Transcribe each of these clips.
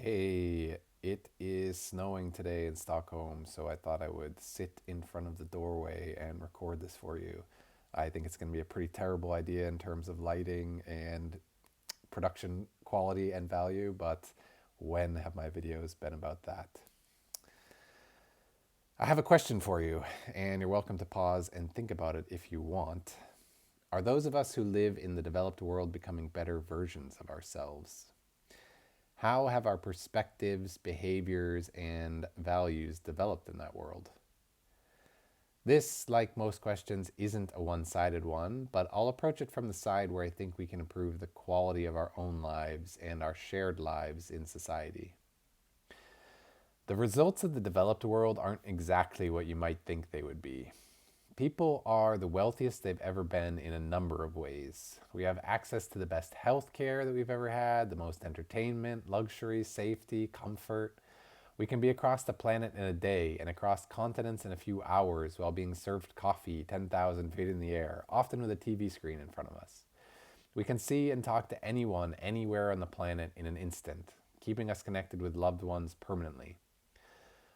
Hey, it is snowing today in Stockholm, so I thought I would sit in front of the doorway and record this for you. I think it's going to be a pretty terrible idea in terms of lighting and production quality and value, but when have my videos been about that? I have a question for you, and you're welcome to pause and think about it if you want. Are those of us who live in the developed world becoming better versions of ourselves? How have our perspectives, behaviors, and values developed in that world? This, like most questions, isn't a one sided one, but I'll approach it from the side where I think we can improve the quality of our own lives and our shared lives in society. The results of the developed world aren't exactly what you might think they would be. People are the wealthiest they've ever been in a number of ways. We have access to the best health care that we've ever had, the most entertainment, luxury, safety, comfort. We can be across the planet in a day and across continents in a few hours while being served coffee 10,000 feet in the air, often with a TV screen in front of us. We can see and talk to anyone, anywhere on the planet in an instant, keeping us connected with loved ones permanently.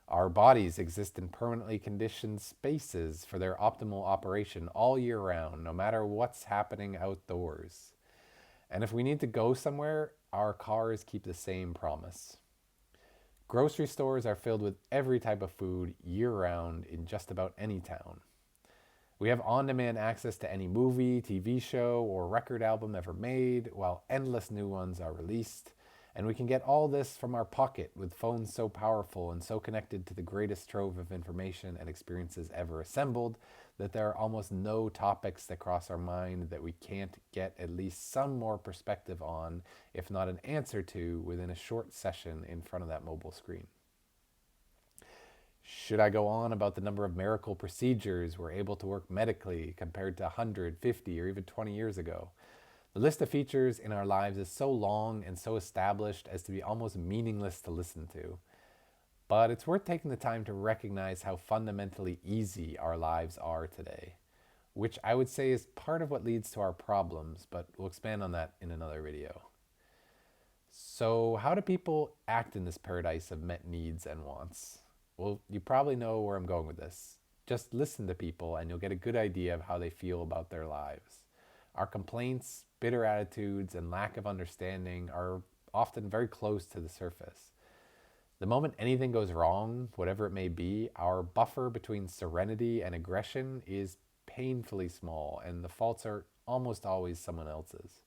Our bodies exist in permanently conditioned spaces for their optimal operation all year round, no matter what's happening outdoors. And if we need to go somewhere, our cars keep the same promise. Grocery stores are filled with every type of food year round in just about any town. We have on demand access to any movie, TV show, or record album ever made, while endless new ones are released. And we can get all this from our pocket with phones so powerful and so connected to the greatest trove of information and experiences ever assembled that there are almost no topics that cross our mind that we can't get at least some more perspective on, if not an answer to, within a short session in front of that mobile screen. Should I go on about the number of miracle procedures we're able to work medically compared to 100, 50, or even 20 years ago? The list of features in our lives is so long and so established as to be almost meaningless to listen to. But it's worth taking the time to recognize how fundamentally easy our lives are today, which I would say is part of what leads to our problems, but we'll expand on that in another video. So, how do people act in this paradise of met needs and wants? Well, you probably know where I'm going with this. Just listen to people and you'll get a good idea of how they feel about their lives. Our complaints, bitter attitudes, and lack of understanding are often very close to the surface. The moment anything goes wrong, whatever it may be, our buffer between serenity and aggression is painfully small, and the faults are almost always someone else's.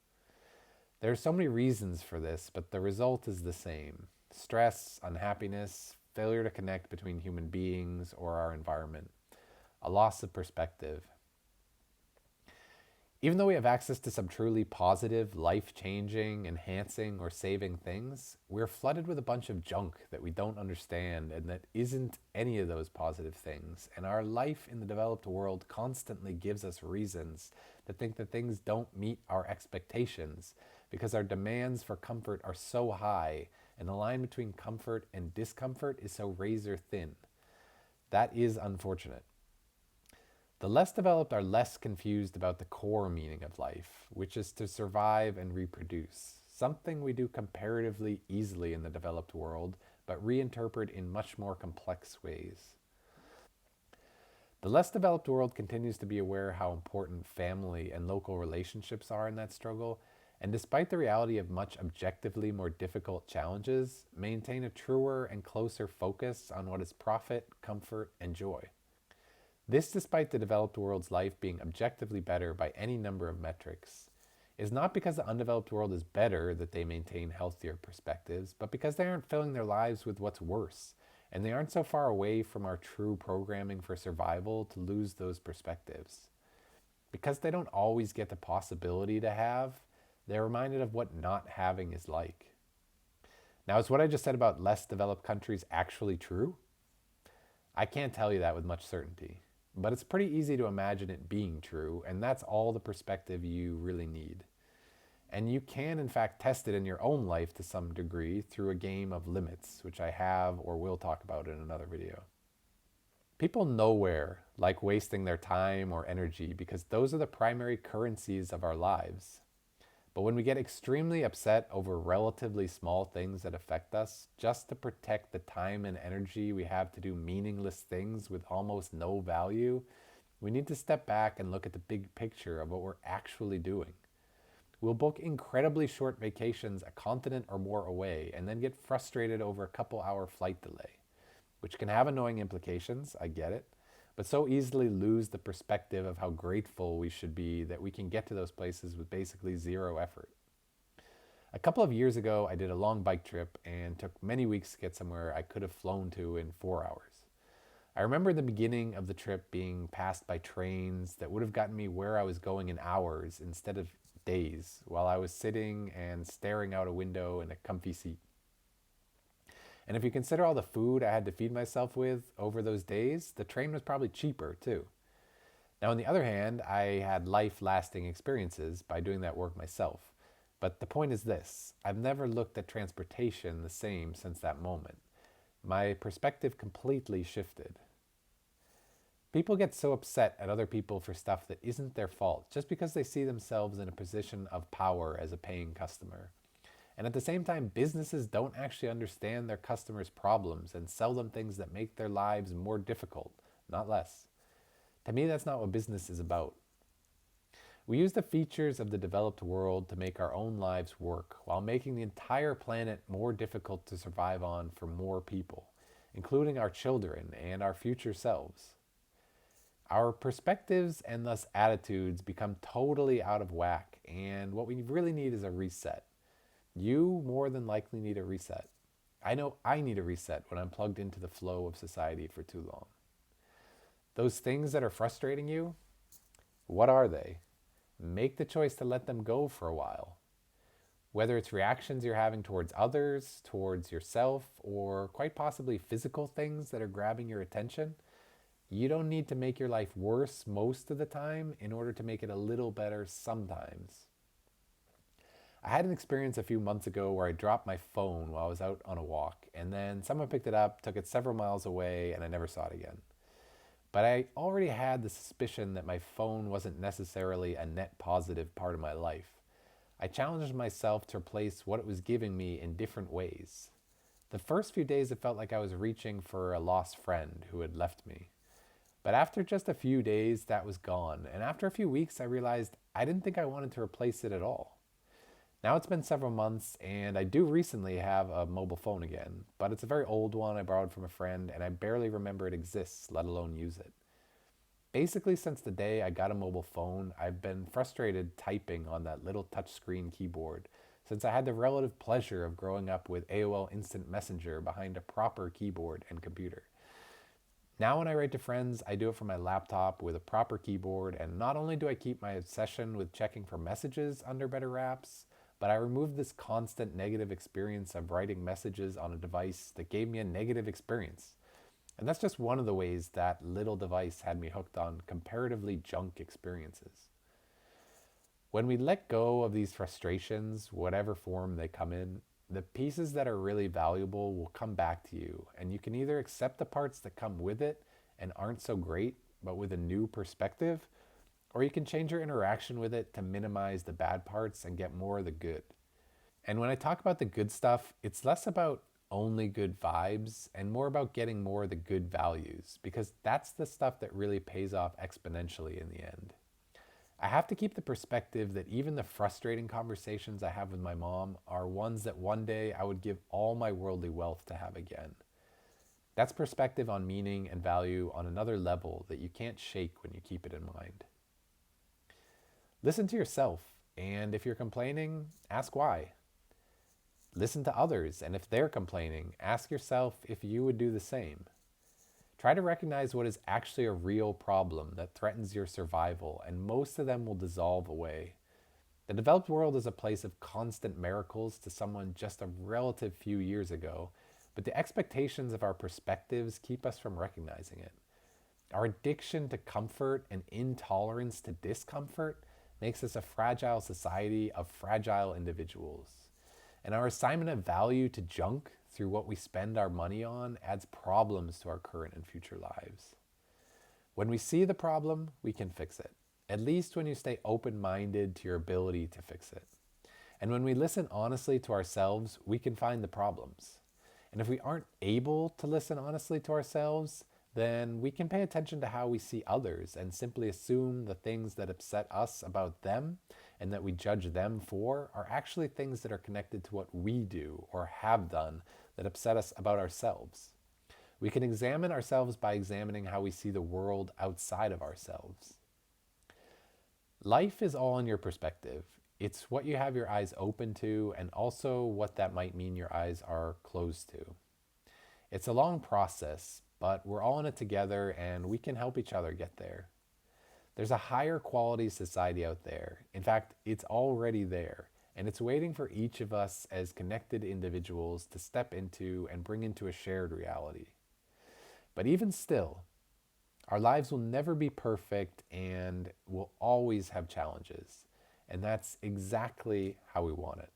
There are so many reasons for this, but the result is the same: stress, unhappiness, failure to connect between human beings or our environment, a loss of perspective. Even though we have access to some truly positive, life changing, enhancing, or saving things, we're flooded with a bunch of junk that we don't understand and that isn't any of those positive things. And our life in the developed world constantly gives us reasons to think that things don't meet our expectations because our demands for comfort are so high and the line between comfort and discomfort is so razor thin. That is unfortunate. The less developed are less confused about the core meaning of life, which is to survive and reproduce, something we do comparatively easily in the developed world, but reinterpret in much more complex ways. The less developed world continues to be aware how important family and local relationships are in that struggle, and despite the reality of much objectively more difficult challenges, maintain a truer and closer focus on what is profit, comfort, and joy. This, despite the developed world's life being objectively better by any number of metrics, is not because the undeveloped world is better that they maintain healthier perspectives, but because they aren't filling their lives with what's worse, and they aren't so far away from our true programming for survival to lose those perspectives. Because they don't always get the possibility to have, they're reminded of what not having is like. Now, is what I just said about less developed countries actually true? I can't tell you that with much certainty. But it's pretty easy to imagine it being true, and that's all the perspective you really need. And you can, in fact, test it in your own life to some degree through a game of limits, which I have or will talk about in another video. People nowhere like wasting their time or energy because those are the primary currencies of our lives. But when we get extremely upset over relatively small things that affect us, just to protect the time and energy we have to do meaningless things with almost no value, we need to step back and look at the big picture of what we're actually doing. We'll book incredibly short vacations a continent or more away and then get frustrated over a couple-hour flight delay, which can have annoying implications, I get it, but so easily lose the perspective of how grateful we should be that we can get to those places with basically zero effort. A couple of years ago, I did a long bike trip and took many weeks to get somewhere I could have flown to in 4 hours. I remember the beginning of the trip being passed by trains that would have gotten me where I was going in hours instead of days, while I was sitting and staring out a window in a comfy seat. And if you consider all the food I had to feed myself with over those days, the train was probably cheaper too. Now, on the other hand, I had life lasting experiences by doing that work myself. But the point is this: I've never looked at transportation the same since that moment. My perspective completely shifted. People get so upset at other people for stuff that isn't their fault just because they see themselves in a position of power as a paying customer. And at the same time, businesses don't actually understand their customers' problems and sell them things that make their lives more difficult, not less. To me, that's not what business is about. We use the features of the developed world to make our own lives work while making the entire planet more difficult to survive on for more people, including our children and our future selves. Our perspectives and thus attitudes become totally out of whack, and what we really need is a reset. You more than likely need a reset. I know I need a reset when I'm plugged into the flow of society for too long. Those things that are frustrating you, what are they? Make the choice to let them go for a while. Whether it's reactions you're having towards others, towards yourself, or quite possibly physical things that are grabbing your attention, you don't need to make your life worse most of the time in order to make it a little better sometimes. I had an experience a few months ago where I dropped my phone while I was out on a walk, and then someone picked it up, took it several miles away, and I never saw it again. But I already had the suspicion that my phone wasn't necessarily a net positive part of my life. I challenged myself to replace what it was giving me in different ways. The first few days it felt like I was reaching for a lost friend who had left me. But after just a few days, that was gone, and after a few weeks I realized I didn't think I wanted to replace it at all. Now it's been several months, and I do recently have a mobile phone again, but it's a very old one I borrowed from a friend, and I barely remember it exists, let alone use it. Basically, since the day I got a mobile phone, I've been frustrated typing on that little touchscreen keyboard, since I had the relative pleasure of growing up with AOL Instant Messenger behind a proper keyboard and computer. Now, when I write to friends, I do it from my laptop with a proper keyboard, and not only do I keep my obsession with checking for messages under better wraps, but I remove this constant negative experience of writing messages on a device that gave me a negative experience. And that's just one of the ways that little device had me hooked on comparatively junk experiences. When we let go of these frustrations, whatever form they come in, the pieces that are really valuable will come back to you, and you can either accept the parts that come with it and aren't so great, but with a new perspective, or you can change your interaction with it to minimize the bad parts and get more of the good. And when I talk about the good stuff, it's less about only good vibes and more about getting more of the good values, because that's the stuff that really pays off exponentially in the end. I have to keep the perspective that even the frustrating conversations I have with my mom are ones that one day I would give all my worldly wealth to have again. That's perspective on meaning and value on another level that you can't shake when you keep it in mind. Listen to yourself, and if you're complaining, ask why. Listen to others, and if they're complaining, ask yourself if you would do the same. Try to recognize what is actually a real problem that threatens your survival, and most of them will dissolve away. The developed world is a place of constant miracles to someone just a relative few years ago, but the expectations of our perspectives keep us from recognizing it. Our addiction to comfort and intolerance to discomfort makes us a fragile society of fragile individuals. And our assignment of value to junk through what we spend our money on adds problems to our current and future lives. When we see the problem, we can fix it. At least when you stay open-minded to your ability to fix it. And when we listen honestly to ourselves, we can find the problems. And if we aren't able to listen honestly to ourselves, then we can pay attention to how we see others and simply assume the things that upset us about them and that we judge them for are actually things that are connected to what we do or have done that upset us about ourselves. We can examine ourselves by examining how we see the world outside of ourselves. Life is all in your perspective. It's what you have your eyes open to, and also what that might mean your eyes are closed to. It's a long process, but we're all in it together and we can help each other get there. There's a higher quality society out there. In fact, it's already there, and it's waiting for each of us as connected individuals to step into and bring into a shared reality. But even still, our lives will never be perfect and will always have challenges. And that's exactly how we want it.